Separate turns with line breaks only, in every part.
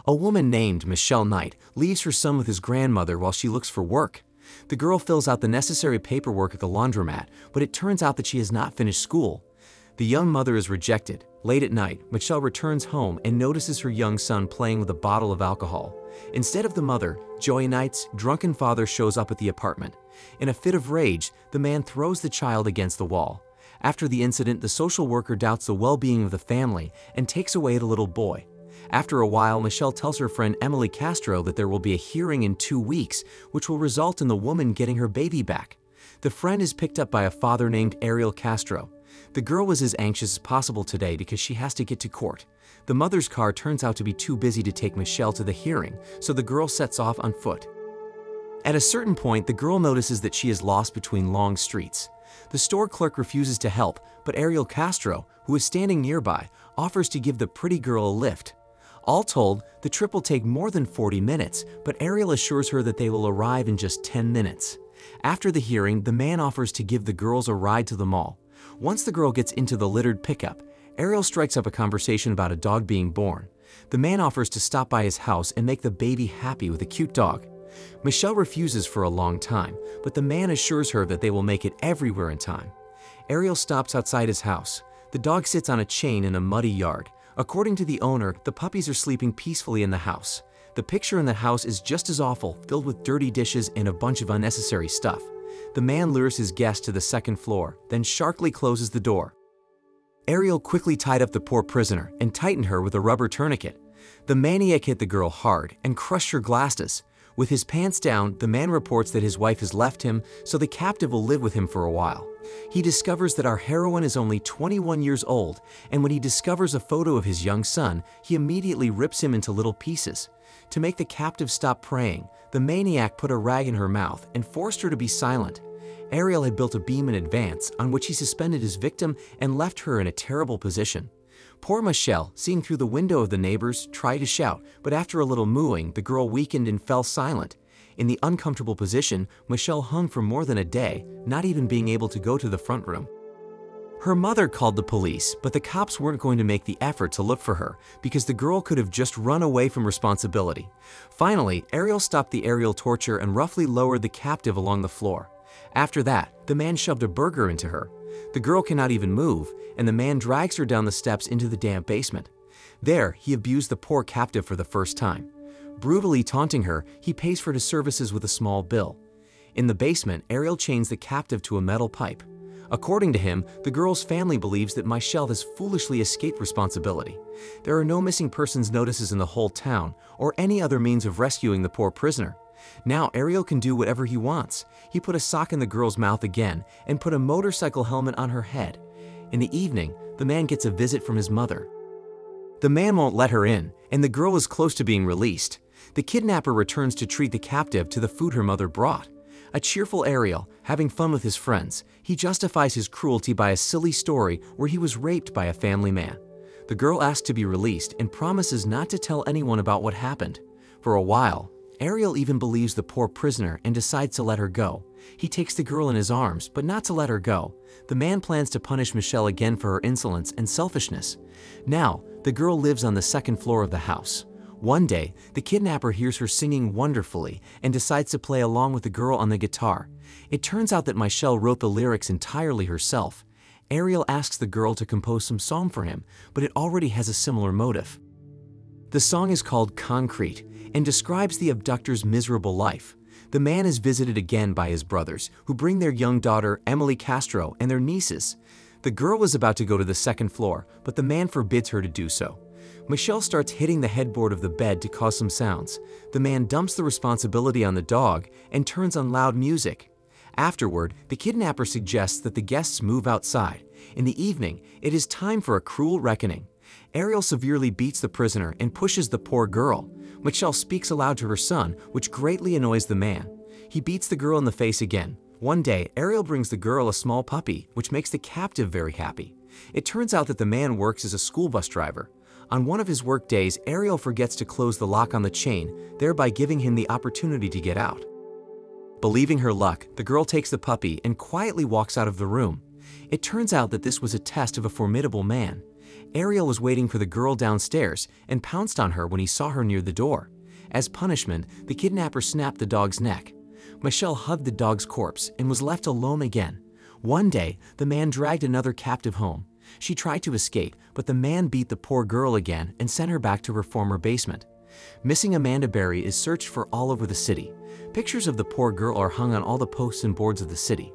A woman named Michelle Knight leaves her son with his grandmother while she looks for work. The girl fills out the necessary paperwork at the laundromat, but it turns out that she has not finished school. The young mother is rejected. Late at night, Michelle returns home and notices her young son playing with a bottle of alcohol. Instead of the mother, Joey Knight's drunken father shows up at the apartment. In a fit of rage, the man throws the child against the wall. After the incident, the social worker doubts the well-being of the family and takes away the little boy. After a while, Michelle tells her friend Emily Castro that there will be a hearing in 2 weeks, which will result in the woman getting her baby back. The friend is picked up by a father named Ariel Castro. The girl was as anxious as possible today because she has to get to court. The mother's car turns out to be too busy to take Michelle to the hearing, so the girl sets off on foot. At a certain point, the girl notices that she is lost between long streets. The store clerk refuses to help, but Ariel Castro, who is standing nearby, offers to give the pretty girl a lift. All told, the trip will take more than 40 minutes, but Ariel assures her that they will arrive in just 10 minutes. After the hearing, the man offers to give the girls a ride to the mall. Once the girl gets into the littered pickup, Ariel strikes up a conversation about a dog being born. The man offers to stop by his house and make the baby happy with a cute dog. Michelle refuses for a long time, but the man assures her that they will make it everywhere in time. Ariel stops outside his house. The dog sits on a chain in a muddy yard. According to the owner, the puppies are sleeping peacefully in the house. The picture in the house is just as awful, filled with dirty dishes and a bunch of unnecessary stuff. The man lures his guest to the second floor, then sharply closes the door. Ariel quickly tied up the poor prisoner and tightened her with a rubber tourniquet. The maniac hit the girl hard and crushed her glasses. With his pants down, the man reports that his wife has left him, so the captive will live with him for a while. He discovers that our heroine is only 21 years old, and when he discovers a photo of his young son, he immediately rips him into little pieces. To make the captive stop praying, the maniac put a rag in her mouth and forced her to be silent. Ariel had built a beam in advance on which he suspended his victim and left her in a terrible position. Poor Michelle, seeing through the window of the neighbors, tried to shout, but after a little mooing, the girl weakened and fell silent. In the uncomfortable position, Michelle hung for more than a day, not even being able to go to the front room. Her mother called the police, but the cops weren't going to make the effort to look for her because the girl could have just run away from responsibility. Finally, Ariel stopped the aerial torture and roughly lowered the captive along the floor. After that, the man shoved a burger into her. The girl cannot even move, and the man drags her down the steps into the damp basement. There, he abused the poor captive for the first time. Brutally taunting her, he pays for his services with a small bill. In the basement, Ariel chains the captive to a metal pipe. According to him, the girl's family believes that Michelle has foolishly escaped responsibility. There are no missing persons notices in the whole town, or any other means of rescuing the poor prisoner. Now Ariel can do whatever he wants. He put a sock in the girl's mouth again and put a motorcycle helmet on her head. In the evening, the man gets a visit from his mother. The man won't let her in, and the girl is close to being released. The kidnapper returns to treat the captive to the food her mother brought. A cheerful Ariel, having fun with his friends, he justifies his cruelty by a silly story where he was raped by a family man. The girl asks to be released and promises not to tell anyone about what happened. For a while, Ariel even believes the poor prisoner and decides to let her go. He takes the girl in his arms, but not to let her go. The man plans to punish Michelle again for her insolence and selfishness. Now, the girl lives on the second floor of the house. One day, the kidnapper hears her singing wonderfully and decides to play along with the girl on the guitar. It turns out that Michelle wrote the lyrics entirely herself. Ariel asks the girl to compose some song for him, but it already has a similar motive. The song is called Concrete and describes the abductor's miserable life. The man is visited again by his brothers, who bring their young daughter, Emily Castro, and their nieces. The girl is about to go to the second floor, but the man forbids her to do so. Michelle starts hitting the headboard of the bed to cause some sounds. The man dumps the responsibility on the dog and turns on loud music. Afterward, the kidnapper suggests that the guests move outside. In the evening, it is time for a cruel reckoning. Ariel severely beats the prisoner and pushes the poor girl. Michelle speaks aloud to her son, which greatly annoys the man. He beats the girl in the face again. One day, Ariel brings the girl a small puppy, which makes the captive very happy. It turns out that the man works as a school bus driver. On one of his work days, Ariel forgets to close the lock on the chain, thereby giving him the opportunity to get out. Believing her luck, the girl takes the puppy and quietly walks out of the room. It turns out that this was a test of a formidable man. Ariel was waiting for the girl downstairs and pounced on her when he saw her near the door. As punishment, the kidnapper snapped the dog's neck. Michelle hugged the dog's corpse and was left alone again. One day, the man dragged another captive home. She tried to escape, but the man beat the poor girl again and sent her back to her former basement. Missing Amanda Berry is searched for all over the city. Pictures of the poor girl are hung on all the posts and boards of the city.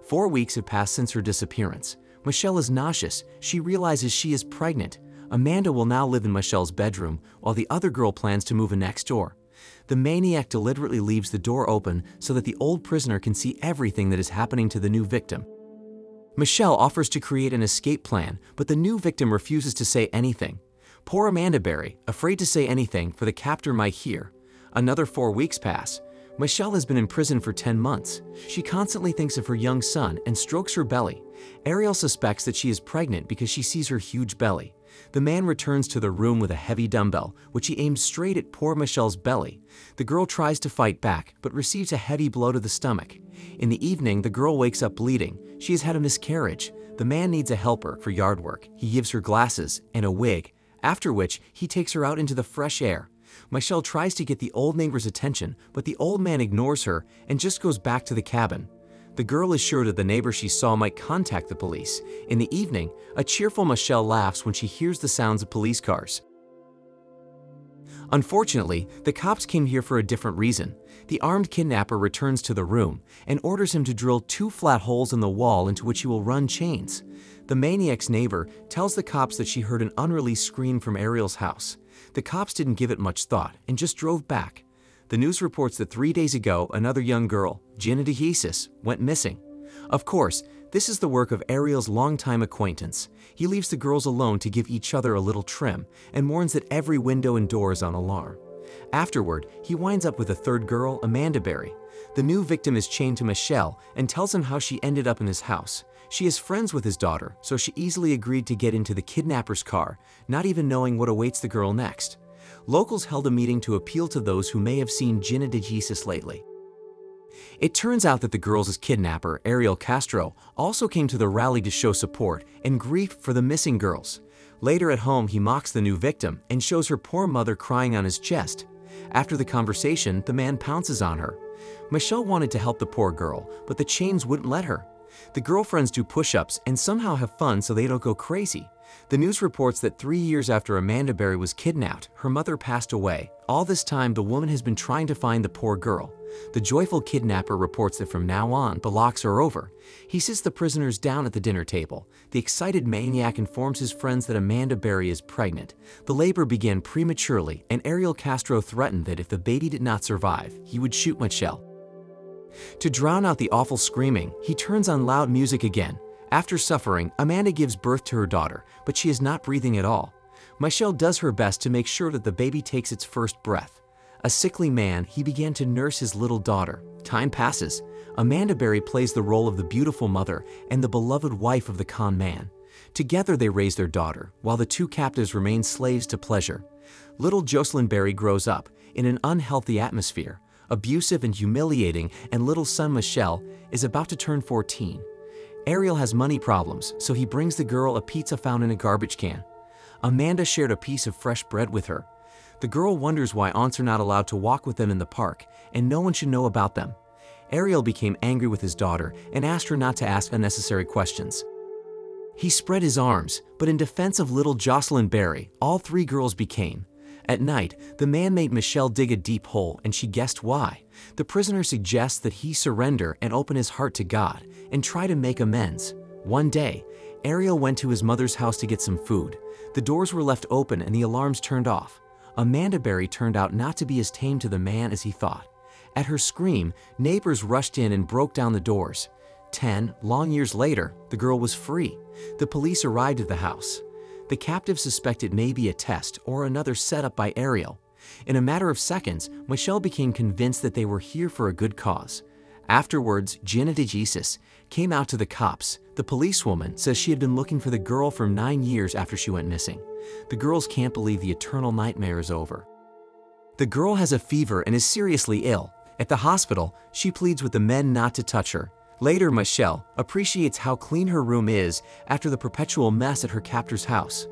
4 weeks have passed since her disappearance. Michelle is nauseous. She realizes she is pregnant. Amanda will now live in Michelle's bedroom, while the other girl plans to move in next door. The maniac deliberately leaves the door open so that the old prisoner can see everything that is happening to the new victim. Michelle offers to create an escape plan, but the new victim refuses to say anything. Poor Amanda Berry, afraid to say anything for the captor might hear. Another 4 weeks pass. Michelle has been in prison for 10 months. She constantly thinks of her young son and strokes her belly. Ariel suspects that she is pregnant because she sees her huge belly. The man returns to the room with a heavy dumbbell, which he aims straight at poor Michelle's belly. The girl tries to fight back, but receives a heavy blow to the stomach. In the evening, the girl wakes up bleeding. She has had a miscarriage. The man needs a helper for yard work. He gives her glasses and a wig, after which he takes her out into the fresh air. Michelle tries to get the old neighbor's attention, but the old man ignores her and just goes back to the cabin. The girl is sure that the neighbor she saw might contact the police. In the evening, a cheerful Michelle laughs when she hears the sounds of police cars. Unfortunately, the cops came here for a different reason. The armed kidnapper returns to the room and orders him to drill 2 flat holes in the wall into which he will run chains. The maniac's neighbor tells the cops that she heard an unreleased scream from Ariel's house. The cops didn't give it much thought and just drove back. The news reports that 3 days ago, another young girl, Gina DeJesus, went missing. Of course, this is the work of Ariel's longtime acquaintance. He leaves the girls alone to give each other a little trim and warns that every window and door is on alarm. Afterward, he winds up with a third girl, Amanda Berry. The new victim is chained to Michelle and tells him how she ended up in his house. She is friends with his daughter, so she easily agreed to get into the kidnapper's car, not even knowing what awaits the girl next. Locals held a meeting to appeal to those who may have seen Gina DeJesus lately. It turns out that the girls' kidnapper, Ariel Castro, also came to the rally to show support and grief for the missing girls. Later at home, he mocks the new victim and shows her poor mother crying on his chest. After the conversation, the man pounces on her. Michelle wanted to help the poor girl, but the chains wouldn't let her. The girlfriends do push-ups and somehow have fun so they don't go crazy. The news reports that 3 years after Amanda Berry was kidnapped, her mother passed away. All this time, the woman has been trying to find the poor girl. The joyful kidnapper reports that from now on, the locks are over. He sits the prisoners down at the dinner table. The excited maniac informs his friends that Amanda Berry is pregnant. The labor began prematurely, and Ariel Castro threatened that if the baby did not survive, he would shoot Michelle. To drown out the awful screaming, he turns on loud music again. After suffering, Amanda gives birth to her daughter, but she is not breathing at all. Michelle does her best to make sure that the baby takes its first breath. A sickly man, he began to nurse his little daughter. Time passes. Amanda Berry plays the role of the beautiful mother and the beloved wife of the con man. Together they raise their daughter, while the 2 captives remain slaves to pleasure. Little Jocelyn Berry grows up in an unhealthy atmosphere, abusive and humiliating, and little son Michelle is about to turn 14. Ariel has money problems, so he brings the girl a pizza found in a garbage can. Amanda shared a piece of fresh bread with her. The girl wonders why aunts are not allowed to walk with them in the park, and no one should know about them. Ariel became angry with his daughter and asked her not to ask unnecessary questions. He spread his arms, but in defense of little Jocelyn Berry, all 3 girls became. At night, the man made Michelle dig a deep hole, and she guessed why. The prisoner suggests that he surrender and open his heart to God and try to make amends. One day, Ariel went to his mother's house to get some food. The doors were left open and the alarms turned off. Amanda Berry turned out not to be as tame to the man as he thought. At her scream, neighbors rushed in and broke down the doors. 10 long years later, the girl was free. The police arrived at the house. The captive suspected it may be a test or another setup by Ariel. In a matter of seconds, Michelle became convinced that they were here for a good cause. Afterwards, Gina DeJesus came out to the cops. The policewoman says she had been looking for the girl for 9 years after she went missing. The girls can't believe the eternal nightmare is over. The girl has a fever and is seriously ill. At the hospital, she pleads with the men not to touch her. Later, Michelle appreciates how clean her room is after the perpetual mess at her captor's house.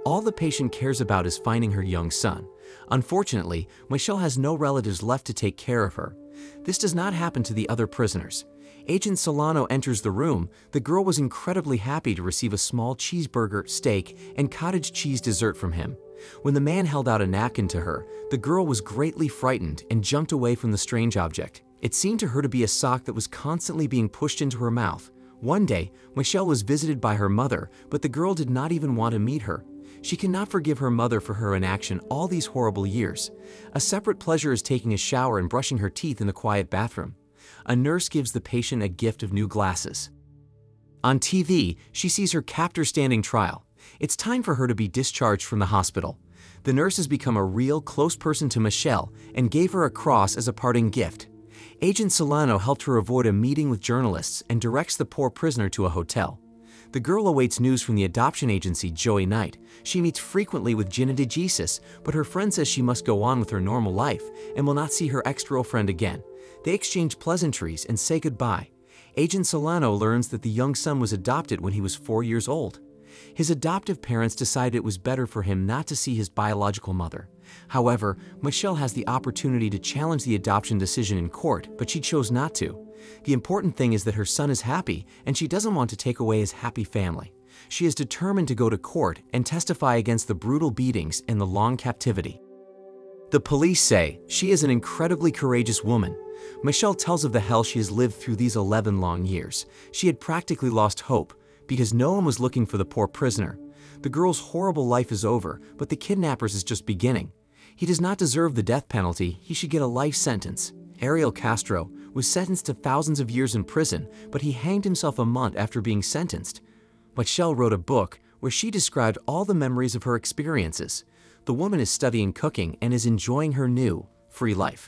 All the patient cares about is finding her young son. Unfortunately, Michelle has no relatives left to take care of her. This does not happen to the other prisoners. Agent Solano enters the room. The girl was incredibly happy to receive a small cheeseburger, steak, and cottage cheese dessert from him. When the man held out a napkin to her, the girl was greatly frightened and jumped away from the strange object. It seemed to her to be a sock that was constantly being pushed into her mouth. One day, Michelle was visited by her mother, but the girl did not even want to meet her. She cannot forgive her mother for her inaction all these horrible years. A separate pleasure is taking a shower and brushing her teeth in the quiet bathroom. A nurse gives the patient a gift of new glasses. On TV, she sees her captor standing trial. It's time for her to be discharged from the hospital. The nurse has become a real close person to Michelle and gave her a cross as a parting gift. Agent Solano helped her avoid a meeting with journalists and directs the poor prisoner to a hotel. The girl awaits news from the adoption agency Joey Knight. She meets frequently with Gina DeJesus, but her friend says she must go on with her normal life and will not see her ex-girlfriend again. They exchange pleasantries and say goodbye. Agent Solano learns that the young son was adopted when he was 4 years old. His adoptive parents decided it was better for him not to see his biological mother. However, Michelle has the opportunity to challenge the adoption decision in court, but she chose not to. The important thing is that her son is happy, and she doesn't want to take away his happy family. She is determined to go to court and testify against the brutal beatings and the long captivity. The police say she is an incredibly courageous woman. Michelle tells of the hell she has lived through these 11 long years. She had practically lost hope, because no one was looking for the poor prisoner. The girl's horrible life is over, but the kidnapper's is just beginning. He does not deserve the death penalty. He should get a life sentence. Ariel Castro was sentenced to thousands of years in prison, but he hanged himself a month after being sentenced. Michelle wrote a book where she described all the memories of her experiences. The woman is studying cooking and is enjoying her new, free life.